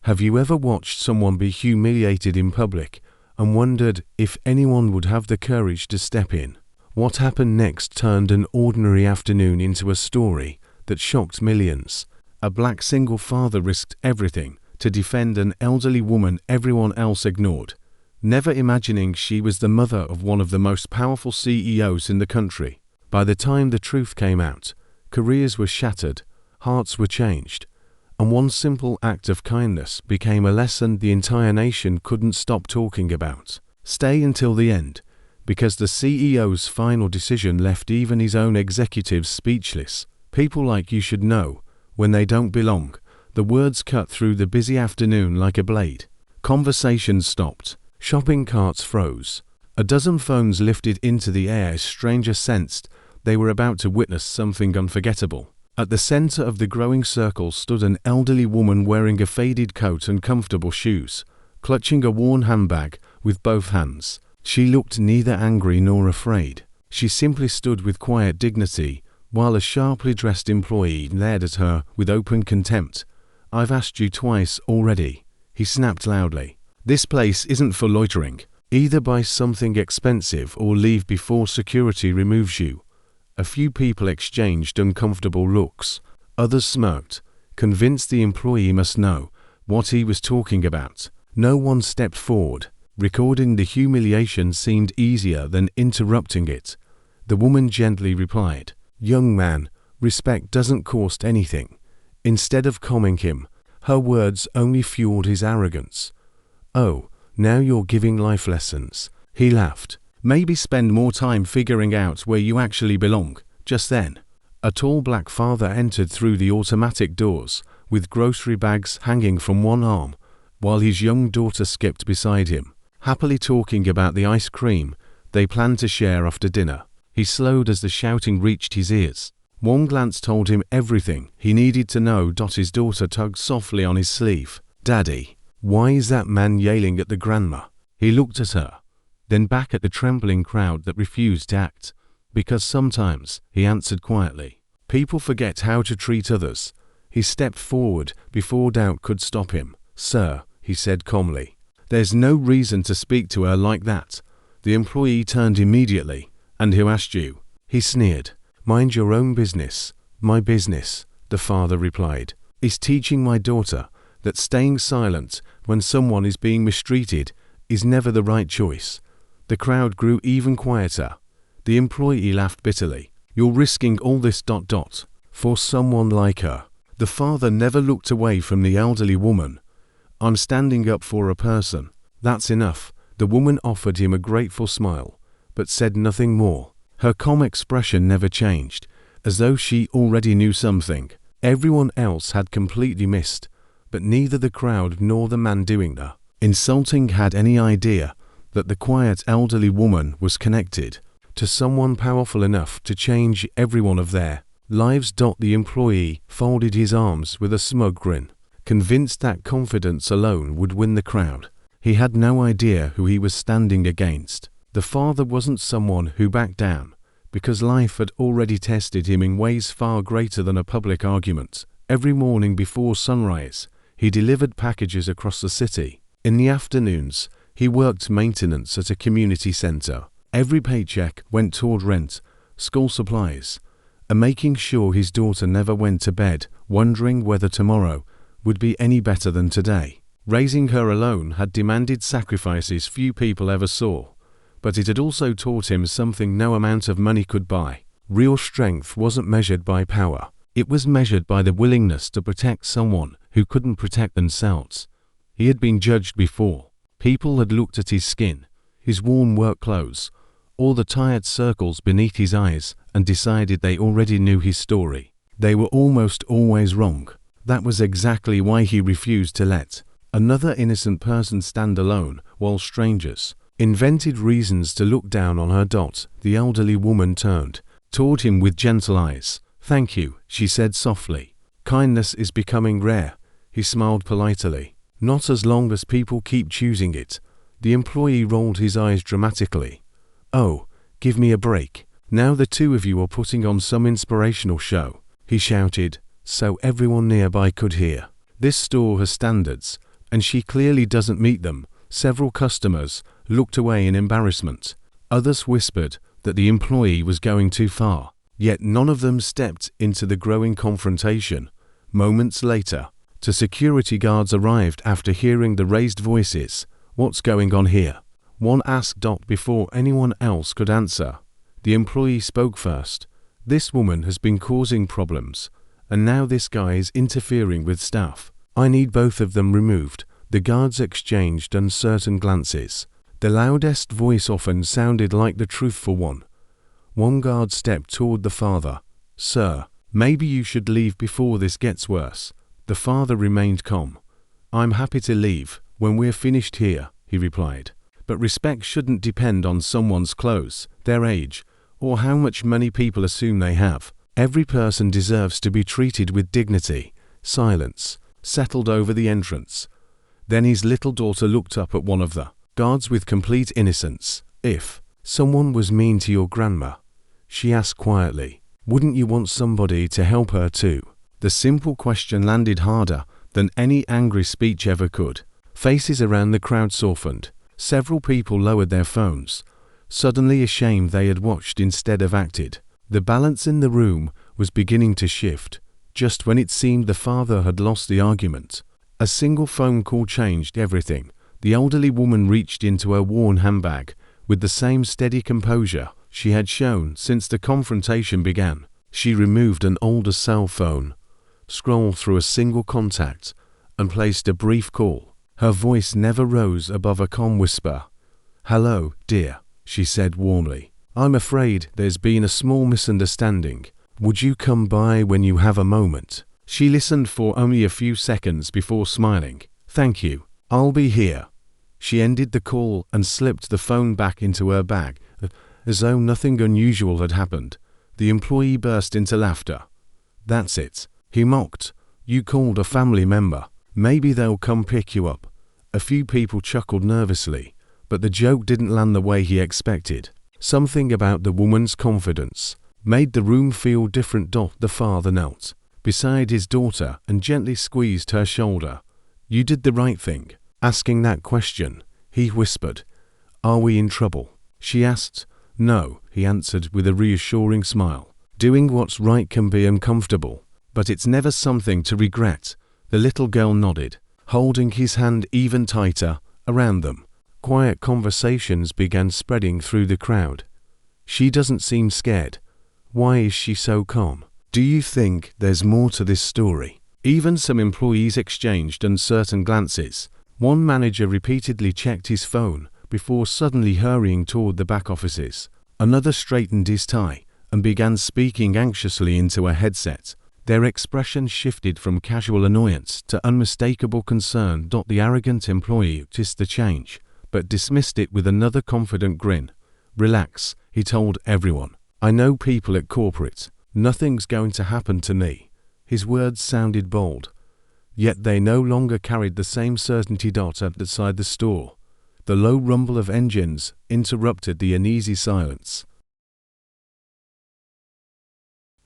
Have you ever watched someone be humiliated in public and wondered if anyone would have the courage to step in? What happened next turned an ordinary afternoon into a story that shocked millions. A black single father risked everything to defend an elderly woman everyone else ignored, never imagining she was the mother of one of the most powerful CEOs in the country. By the time the truth came out, careers were shattered, hearts were changed, and one simple act of kindness became a lesson the entire nation couldn't stop talking about. Stay until the end, because the CEO's final decision left even his own executives speechless. People like you should know, when they don't belong. The words cut through the busy afternoon like a blade. Conversations stopped. Shopping carts froze. A dozen phones lifted into the air as strangers sensed they were about to witness something unforgettable. At the center of the growing circle stood an elderly woman wearing a faded coat and comfortable shoes, clutching a worn handbag with both hands. She looked neither angry nor afraid. She simply stood with quiet dignity, while a sharply dressed employee glared at her with open contempt. "I've asked you twice already," he snapped loudly. "This place isn't for loitering. Either buy something expensive or leave before security removes you." A few people exchanged uncomfortable looks. Others smirked, convinced the employee must know what he was talking about. No one stepped forward. Recording the humiliation seemed easier than interrupting it. The woman gently replied, "Young man, respect doesn't cost anything." Instead of calming him, her words only fueled his arrogance. "Oh, now you're giving life lessons," he laughed. "Maybe spend more time figuring out where you actually belong." Just then, a tall black father entered through the automatic doors, with grocery bags hanging from one arm, while his young daughter skipped beside him, happily talking about the ice cream they planned to share after dinner. He slowed as the shouting reached his ears. One glance told him everything he needed to know. His daughter tugged softly on his sleeve. "Daddy, why is that man yelling at the grandma?" He looked at her, then back at the trembling crowd that refused to act. "Because sometimes," he answered quietly, "people forget how to treat others." He stepped forward before doubt could stop him. "Sir," he said calmly, "there's no reason to speak to her like that." The employee turned immediately. "And who asked you?" He sneered. "Mind your own business." "My business," the father replied, "is teaching my daughter that staying silent when someone is being mistreated is never the right choice." The crowd grew even quieter. The employee laughed bitterly. "You're risking all this ... for someone like her." The father never looked away from the elderly woman. "I'm standing up for a person. That's enough." The woman offered him a grateful smile, but said nothing more. Her calm expression never changed, as though she already knew something everyone else had completely missed. But neither the crowd nor the man doing the insulting had any idea that the quiet elderly woman was connected to someone powerful enough to change every one of their lives. The employee folded his arms with a smug grin, convinced that confidence alone would win the crowd. He had no idea who he was standing against. The father wasn't someone who backed down, because life had already tested him in ways far greater than a public argument. Every morning before sunrise, he delivered packages across the city. In the afternoons, he worked maintenance at a community center. Every paycheck went toward rent, school supplies, and making sure his daughter never went to bed wondering whether tomorrow would be any better than today. Raising her alone had demanded sacrifices few people ever saw, but it had also taught him something no amount of money could buy. Real strength wasn't measured by power. It was measured by the willingness to protect someone who couldn't protect themselves. He had been judged before. People had looked at his skin, his worn work clothes, or the tired circles beneath his eyes and decided they already knew his story. They were almost always wrong. That was exactly why he refused to let another innocent person stand alone while strangers invented reasons to look down on her. The elderly woman turned toward him with gentle eyes. "Thank you," she said softly. "Kindness is becoming rare." He smiled politely. "Not as long as people keep choosing it." The employee rolled his eyes dramatically. "Oh, give me a break. Now the two of you are putting on some inspirational show," he shouted, so everyone nearby could hear. "This store has standards. and she clearly doesn't meet them. Several customers looked away in embarrassment. Others whispered that the employee was going too far. Yet none of them stepped into the growing confrontation. Moments later, two security guards arrived after hearing the raised voices. "What's going on here?" one asked before anyone else could answer. The employee spoke first. "This woman has been causing problems, and now this guy is interfering with staff. I need both of them removed." The guards exchanged uncertain glances. The loudest voice often sounded like the truthful one. One guard stepped toward the father. "Sir, maybe you should leave before this gets worse." The father remained calm. "I'm happy to leave when we're finished here," he replied. But respect shouldn't depend on someone's clothes, their age, or how much money people assume they have. Every person deserves to be treated with dignity. Silence settled over the entrance. Then his little daughter looked up at one of the guards with complete innocence. "If someone was mean to your grandma," she asked quietly, "wouldn't you want somebody to help her too?" The simple question landed harder than any angry speech ever could. Faces around the crowd softened. Several people lowered their phones, suddenly ashamed they had watched instead of acted. The balance in the room was beginning to shift. Just when it seemed the father had lost the argument, a single phone call changed everything. The elderly woman reached into her worn handbag with the same steady composure she had shown since the confrontation began. She removed an older cell phone, scrolled through a single contact, and placed a brief call. Her voice never rose above a calm whisper. "Hello, dear," she said warmly. "I'm afraid there's been a small misunderstanding. Would you come by when you have a moment?" She listened for only a few seconds before smiling. "Thank you. I'll be here." She ended the call and slipped the phone back into her bag, as though nothing unusual had happened. The employee burst into laughter. "That's it," he mocked. "You called a family member. Maybe they'll come pick you up." A few people chuckled nervously, but the joke didn't land the way he expected. Something about the woman's confidence made the room feel different. The father knelt beside his daughter and gently squeezed her shoulder. "You did the right thing, asking that question," he whispered. "Are we in trouble?" she asked. "No," he answered with a reassuring smile. "Doing what's right can be uncomfortable, but it's never something to regret." The little girl nodded, holding his hand even tighter around them. Quiet conversations began spreading through the crowd. "She doesn't seem scared. Why is she so calm? Do you think there's more to this story?" Even some employees exchanged uncertain glances. One manager repeatedly checked his phone before suddenly hurrying toward the back offices. Another straightened his tie and began speaking anxiously into a headset. Their expression shifted from casual annoyance to unmistakable concern. The arrogant employee noticed the change, but dismissed it with another confident grin. "Relax," he told everyone. "I know people at corporate. Nothing's going to happen to me." His words sounded bold, yet they no longer carried the same certainty. Outside the store, the low rumble of engines interrupted the uneasy silence.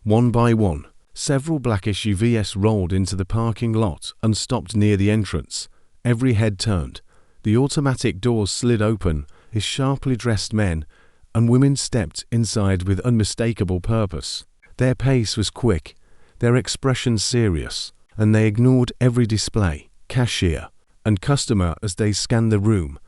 One by one, several black SUVs rolled into the parking lot and stopped near the entrance. Every head turned. The automatic doors slid open as sharply dressed men and women stepped inside with unmistakable purpose. Their pace was quick, their expressions serious, and they ignored every display, cashier, and customer as they scanned the room.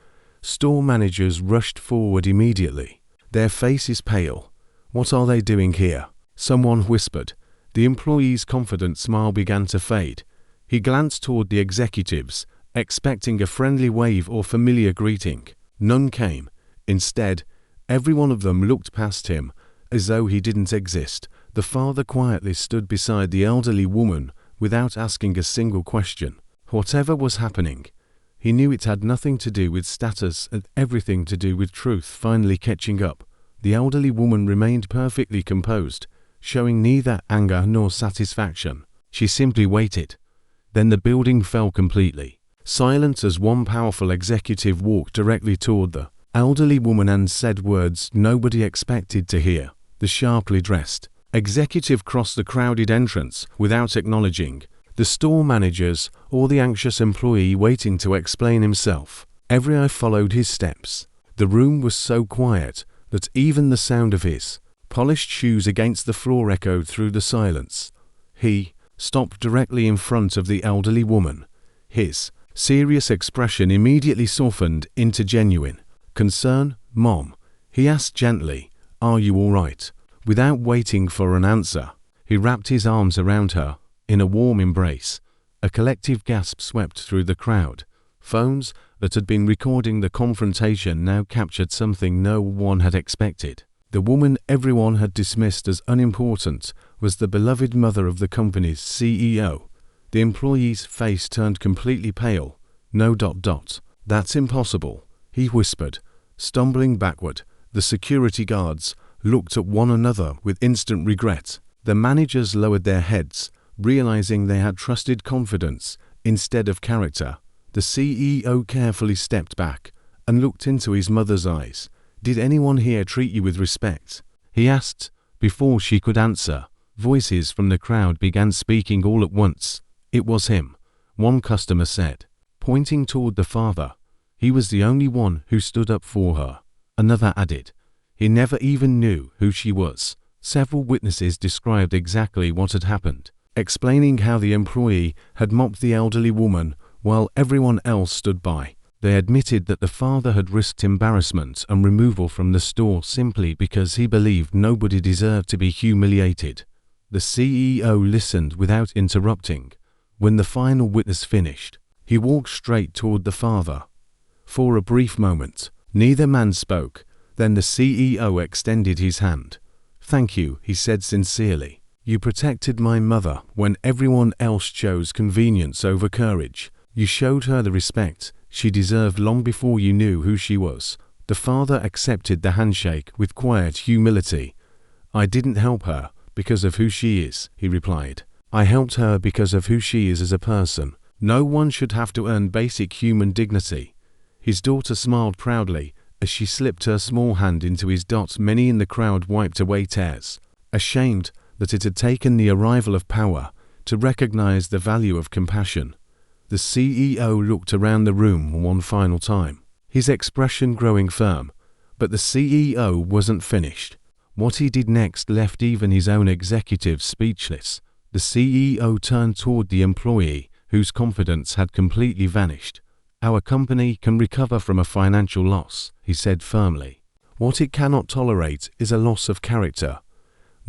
Store managers rushed forward immediately, their faces pale. "What are they doing here?" someone whispered. The employee's confident smile began to fade. He glanced toward the executives, expecting a friendly wave or familiar greeting. None came. Instead, every one of them looked past him, as though he didn't exist. The father quietly stood beside the elderly woman without asking a single question. Whatever was happening, he knew it had nothing to do with status and everything to do with truth finally catching up. The elderly woman remained perfectly composed, showing neither anger nor satisfaction. She simply waited. Then the building fell completely. Silent as one powerful executive walked directly toward the elderly woman and said words nobody expected to hear. The sharply dressed executive crossed the crowded entrance without acknowledging The store managers or the anxious employee waiting to explain himself. Every eye followed his steps. The room was so quiet that even the sound of his polished shoes against the floor echoed through the silence. He stopped directly in front of the elderly woman. His serious expression immediately softened into genuine concern. "Mom," he asked gently, "are you all right?" Without waiting for an answer, he wrapped his arms around her in a warm embrace. A collective gasp swept through the crowd. Phones that had been recording the confrontation now captured something no one had expected. The woman everyone had dismissed as unimportant was the beloved mother of the company's CEO. The employee's face turned completely pale. "No. That's impossible," he whispered, stumbling backward. The security guards looked at one another with instant regret. The managers lowered their heads, realizing they had trusted confidence instead of character. The CEO carefully stepped back and looked into his mother's eyes. "Did anyone here treat you with respect?" he asked. Before she could answer, voices from the crowd began speaking all at once. "It was him," one customer said, pointing toward the father. "He was the only one who stood up for her." Another added, "He never even knew who she was." Several witnesses described exactly what had happened, explaining how the employee had mocked the elderly woman while everyone else stood by. They admitted that the father had risked embarrassment and removal from the store simply because he believed nobody deserved to be humiliated. The CEO listened without interrupting. When the final witness finished, he walked straight toward the father. For a brief moment, neither man spoke. Then the CEO extended his hand. "Thank you," he said sincerely. "You protected my mother when everyone else chose convenience over courage. You showed her the respect she deserved long before you knew who she was." The father accepted the handshake with quiet humility. "I didn't help her because of who she is," he replied. "I helped her because of who she is as a person. No one should have to earn basic human dignity." His daughter smiled proudly as she slipped her small hand into his dot. Many in the crowd wiped away tears, ashamed that it had taken the arrival of power to recognize the value of compassion. The CEO looked around the room one final time, his expression growing firm. But the CEO wasn't finished. What he did next left even his own executives speechless. The CEO turned toward the employee, whose confidence had completely vanished. "Our company can recover from a financial loss," he said firmly. "What it cannot tolerate is a loss of character."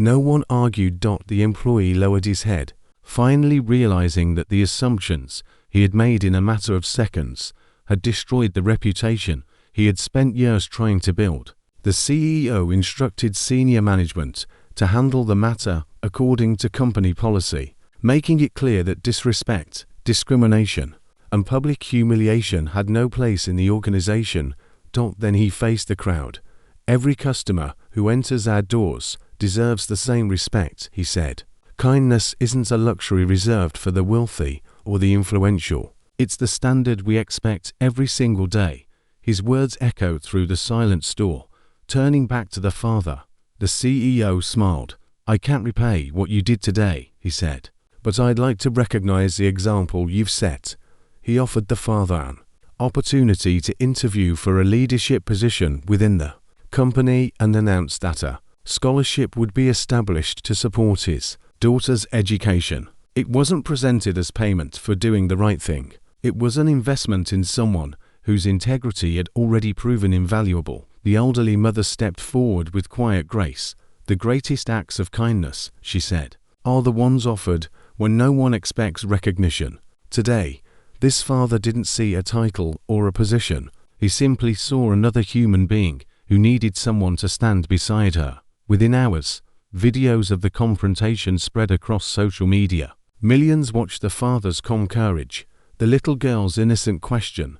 No one argued. The employee lowered his head, finally realizing that the assumptions he had made in a matter of seconds had destroyed the reputation he had spent years trying to build. The CEO instructed senior management to handle the matter according to company policy, making it clear that disrespect, discrimination, and public humiliation had no place in the organization. Then he faced the crowd. "Every customer who enters our doors deserves the same respect," he said. "Kindness isn't a luxury reserved for the wealthy or the influential. It's the standard we expect every single day." His words echoed through the silent store. Turning back to the father, the CEO smiled. "I can't repay what you did today," he said, "but I'd like to recognize the example you've set." He offered the father an opportunity to interview for a leadership position within the company and announced that a scholarship would be established to support his daughter's education. It wasn't presented as payment for doing the right thing. It was an investment in someone whose integrity had already proven invaluable. The elderly mother stepped forward with quiet grace. "The greatest acts of kindness," she said, "are the ones offered when no one expects recognition." Today, this father didn't see a title or a position. He simply saw another human being who needed someone to stand beside her. Within hours, videos of the confrontation spread across social media. Millions watched the father's calm courage, the little girl's innocent question,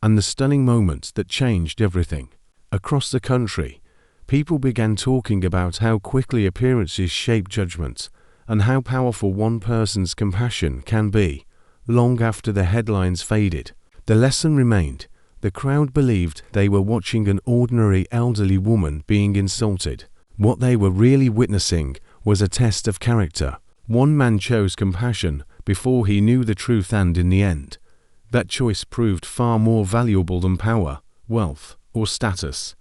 and the stunning moment that changed everything. Across the country, people began talking about how quickly appearances shape judgment and how powerful one person's compassion can be. Long after the headlines faded, the lesson remained. The crowd believed they were watching an ordinary elderly woman being insulted. What they were really witnessing was a test of character. One man chose compassion before he knew the truth, and in the end, that choice proved far more valuable than power, wealth, or status.